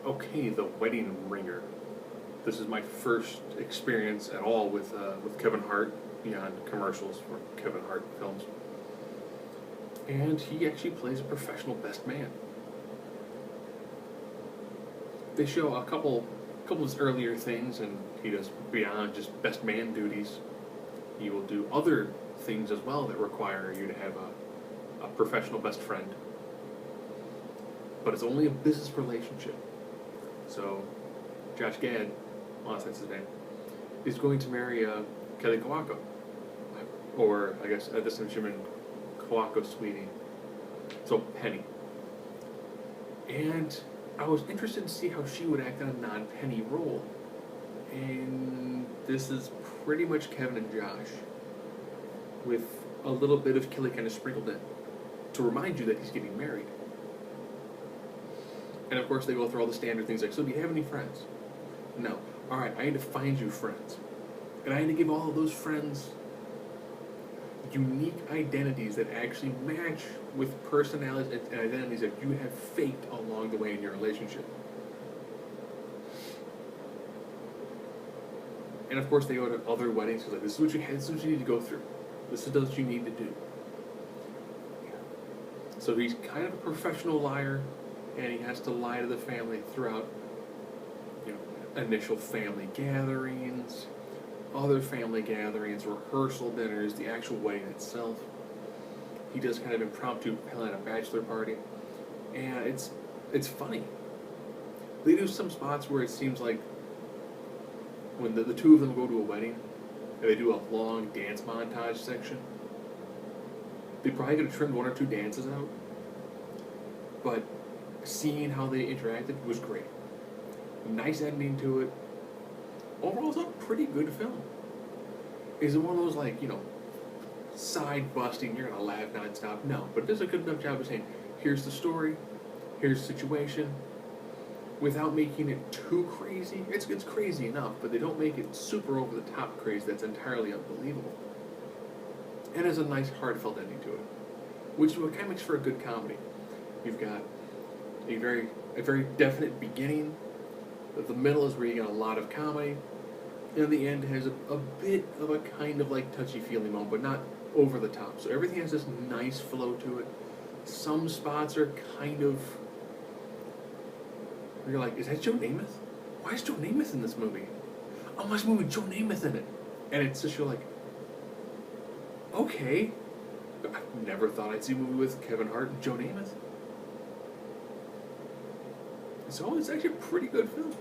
okay, The Wedding Ringer. This is my first experience at all with Kevin Hart beyond commercials for Kevin Hart films, and he actually plays a professional best man. They show a couple of his earlier things, and he does beyond just best man duties. He will do other things as well that require you to have a professional best friend. But it's only a business relationship. So, Josh Gad, well, that's his name, is going to marry Kelly Kawako. Or, I guess, at this time she meant Kawako Sweetie. So, Penny. And I was interested to see how she would act in a non-Penny role. And this is pretty much Kevin and Josh, with a little bit of Kelly kind of sprinkled in, to remind you that he's getting married. And of course they go through all the standard things like, so do you have any friends? No. Alright, I need to find you friends. And I need to give all of those friends unique identities that actually match with personalities and identities that you have faked along the way in your relationship. And of course they go to other weddings, because like, this is what you need to go through. This is what you need to do. So he's kind of a professional liar, and he has to lie to the family throughout, initial family gatherings, other family gatherings, rehearsal dinners, the actual wedding itself. He does kind of impromptu plan a bachelor party, and it's funny. They do some spots where it seems like when the two of them go to a wedding, and they do a long dance montage section, they probably could have trimmed one or two dances out, but seeing how they interacted was great. Nice ending to it. Overall, it's a pretty good film. Is it one of those, side busting, you're going to laugh nonstop? No, but it does a good enough job of saying, here's the story, here's the situation, without making it too crazy. It's crazy enough, but they don't make it super over the top crazy that's entirely unbelievable. And has a nice heartfelt ending to it, which kind of makes for a good comedy. You've got a very definite beginning. The middle is where you get a lot of comedy, and the end has a bit of a kind of touchy-feely moment, but not over the top. So everything has this nice flow to it. Some spots are kind of, you're like, is that Joe Namath? Why is Joe Namath in this movie? Oh, this movie with Joe Namath in it. And it's just, you're like, okay. I never thought I'd see a movie with Kevin Hart and Joe Namath. So it's actually a pretty good film.